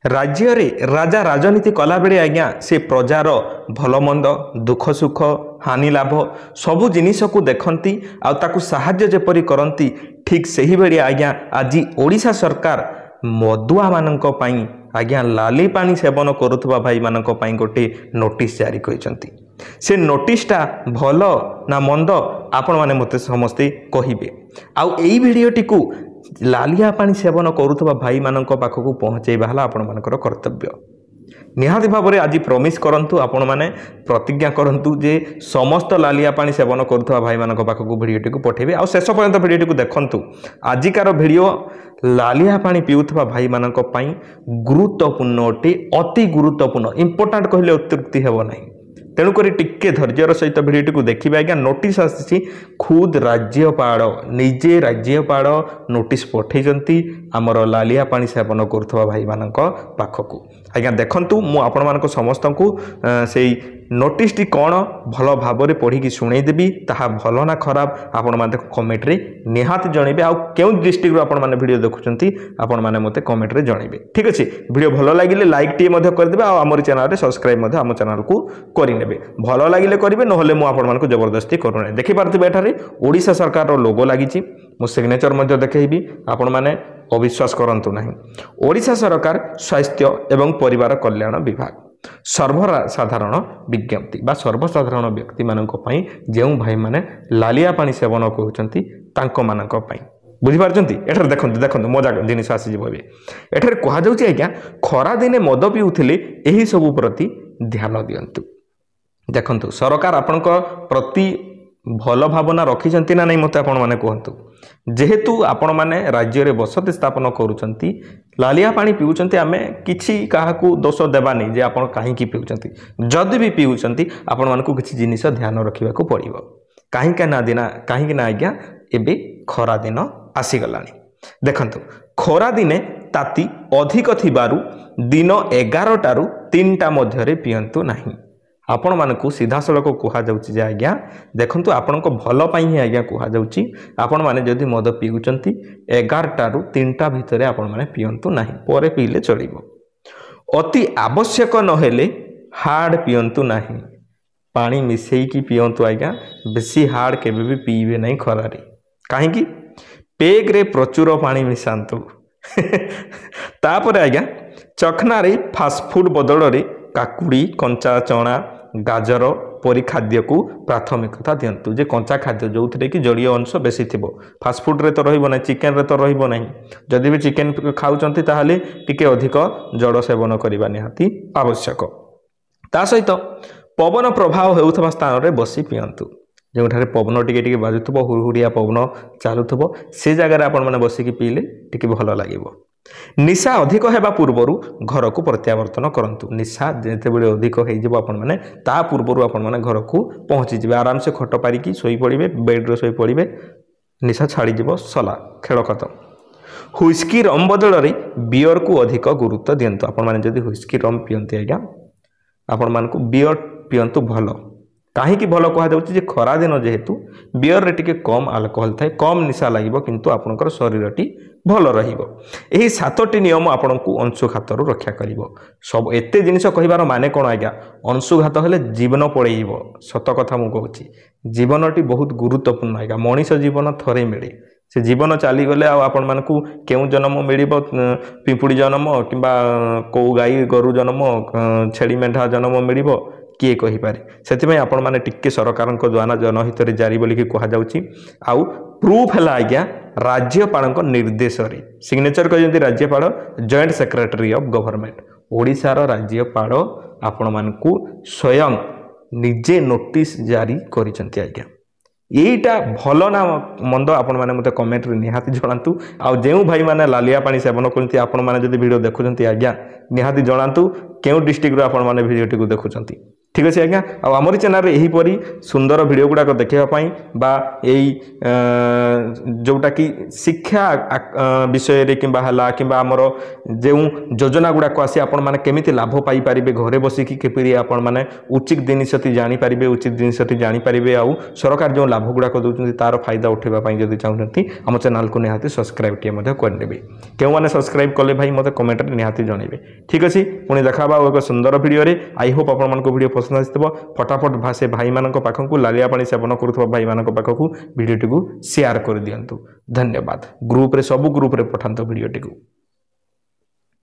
राज्य रे राजा राजनीति कला बेले आज्ञा से प्रजार भलमंद दुख सुख हानि लाभ सबू जिनिस को देखती आउ साहाय्य जेपरी करती ठीक सही बेले आज्ञा आज ओडिशा सरकार मदुआ मानक पई आज्ञा लाली पानी सेवन करुवा भाई मानक पई गोटे नोटिस जारी करछंती। से नोटिसटा भल ना मंद आपण माने मते समस्ते कहिबे। आउ एई भिडियोटी को लालिया पानी सेवन करुवा भाई मानक पाखक पहुँचेबा हला आपण मानकर कर्तव्य। निहाती भाव में आज प्रमिश करंतु आपण माने प्रतिज्ञा करंतु जे समस्त लालिया पानी सेवन करुवा भाई मानक पाखक भिडियोटी को पठेबे। आ शेष पर्यंत भिडियोटी को देखंतु। आजिकार भिडियो लालिया पानी पिउथवा भाई मानक पई गुरुत्वपूर्ण अटे, अति गुरुत्वपूर्ण इंपोर्टेंट कहले अत्युक्ति हेबो नाही। तेणुक टिके धैर्यर सहित भिडियोटी को देखिए। आज्ञा नोटिस आसी खुद राज्यपाल निजे राज्यपाल नोटिस पठेइचंती आमर लालिया पानी सेवन करुवा भाई मानक पाखक। आज्ञा देखंतु मु आपण मानक समस्त को से नोटिस टी कौन भल भाव में पढ़ी शुणई देवी ताहा भल ना खराब आपण माने कमेंट रे निहाती जणेबे। आ केउ डिस्ट्रिक्ट आपण माने वीडियो देखुचंती आपण माने मते कमेंट रे जणेबे। ठीक अछि, वीडियो भल लागिले लाइक टी मध्य कर देबे। आ हमर चैनल रे सब्सक्राइब मध्य हम चैनल को करि नेबे। भल लागिले करिवे नहले मु आपण मानक जबरदस्ती करूने। देखि पारथिबे एठारे ओडिशा सरकार रो लोगो लागिछि, मु सिग्नेचर मध्य देखैबी। आपण माने अविश्वास करंतु नाही। ओडिशा सरकार स्वास्थ्य एवं परिवार कल्याण विभाग सर्वसाधारण विज्ञप्ति बा सर्वसाधारण व्यक्ति मानक पई जेउ भाई माने लालिया पानी सेवन करूचंती तांको मानक पई बुझी पारचंती। एठार देखंतु देखंतु मजा जिनिस आसी जिवो बे। एठार कहा जाउची आज्ञा खरा दिने मद पिउथिले एही सब प्रति ध्यान दियंतु। देखंतु सरकार आपनक प्रति भल भावना रखिचंती ना नहीं मते आपण माने कहंतु। जेहेतु आपण माने राज्य रे बसति स्थापन करूचंती लालिया पानी पिउचंती आमे किछि काहाकू दोष देबानी जे आपण काहे की पिउचंती। जदि भी पिउचंती आपण मानकू किछि जिनिस ध्यान रखिबाकू पड़िबो। काहे ना आज्ञा एबे खरा दिन आसी गलानी। देखंतु खरा दिने ताती अधिक थिबारु दिन 11 टारु 3टा मध्यरे पियंतु नाही। आपण मानकू सीधा सड़क कहा जाउची जे आज्ञा देखंतु आपनको भल पाई ही आज्ञा कहा जाउची। आपण माने जदि मद पिउचंती 11 टारु 3टा भितरे आपण माने पियंतु नाही, परे पीले चलिबो। अति आवश्यक नहेले हार्ड पियंतु नाही। पानी मिसेई की पियंतु आज्ञा, बेसी हार्ड केबे भी पीबे नहीं खरारे। काहे की पेग रे प्रचुर पानी मिसांतु। तापर आज्ञा चखना रे फास्ट फूड बदल रे काकुड़ी कंचा चना गाजर परी खाद्य को प्राथमिकता दिंतु। जे कंचा खाद्य जो थे कि जड़ीय अंश बेसी थी। फास्ट फूड रे तो रहिबो ना, चिकेन रे तो रहिबो नहीं। जदि भी चिकेन खाउचंती ताहाले टिके अधिक जड़ सेवन करबा निहाती आवश्यक। ता सहित पवन प्रभाव हेउथबा स्थान रे बसी पियंतु। जोठारे पवन टिके टिके बाजुथबो, हुरहुरिया पवन चालुथबो, से जगह रे आपण माने बसी की पीले टिके भल लागिबो। निशा अधिक हेबा पूर्वरु घर को प्रत्यावर्तन करंतु। निशा जेते बेले अधिक होई जिवो आपण माने ता पूर्वरु आपण माने घर को पहुंची जिवे। आराम से खट पारी की सोई पड़िबे, बेड रे सोई पड़िबे, निशा छाड़ी जिवो, सला खेल खत्म। हुइस्की रम बदल रे बियर को अधिक गुरुत्व दियंतु। आपण माने जदि हुइस्की रम पियंती आज्ञा आपण मानकू बियर पियंतु भल। काहे की भल कहा जाउची जे खरा दिन जेहेतु बियर रे टिके कम अल्कोहल थाए, कम निशा लागिबो, किंतु आपनकर शरीरटी भल रहिबो। एही 7टी नियम आपनकू अंशुघातरू रक्षा करिवो। सब एते जिनिस कहिबार माने कोन आज्ञा, अंशुघात हेले जीवन पळेइबो। सत कथा मु कहूची, जीवनटी बहुत गुरुत्वपूर्ण आज्ञा। मनीष जीवन थरे मिले, से जीवन चली गले आपण मानकू केउ जन्म मिलिबो, पिंपुड़ी जन्म किंबा को गाई गोरु जन्म, छेड़ी मेंढा जन्म मिलिबो किए कहि पारे। सेति आपण माने टिके सरकार द्वारा जनहित रे जारी बोली कहा जाउची। आउ प्रूफ है आज्ञा राज्यपाल निर्देश रे सिग्नेचर कर राज्यपाल जॉइंट सेक्रेटरी ऑफ गवर्नमेंट ओडिशार राज्यपाल आपण मानकू स्वयं निजे नोटिस जारी करिसंती। आज्ञा यहीटा भल ना मंद आपण माने मते कमेंट रे निहाती जणांतु। आ जेउ भाई माने लालिया पानी सेवन करती आपण माने जदि वीडियो देखुचंती आज्ञा निहाती जणांतु केउ डिस्ट्रिक्ट रो आपण माने वीडियोटी को देखुचंती। ठीक अच्छे आज्ञा आमरी चैनल यहीपरी सुंदर वीडियो गुड़ाक देखापी बा यही जोटा कि शिक्षा विषय कि आमर जो योजना गुड़ाक आसी आपण मैंने केमी लाभ पाइपर घरे बसिकी किपरि आपण मैंने उचित जिनसटी जानीपारे उचित जिनसटी जानीपारे आउ सरकार जो लाभ गुड़ाक दूसरी तार फायदा उठाई जब चाहते आम चैनल को निहाती सब्सक्राइब टे करदेवे क्यों मैंने सब्सक्राइब कले भाई मत कमेंट निहाती जनइबे ठीक अच्छे पुणी देखा एक सुंदर वीडियो आई होप आपण वीडियो पसंद आसो फटाफट से भाई मान पाखक लालिया पानी सेवन करुवा भाई मान पाखक वीडियो टी शेयर कर दिंतु धन्यवाद ग्रुप रे सब ग्रुप रे पठांतु वीडियो टी।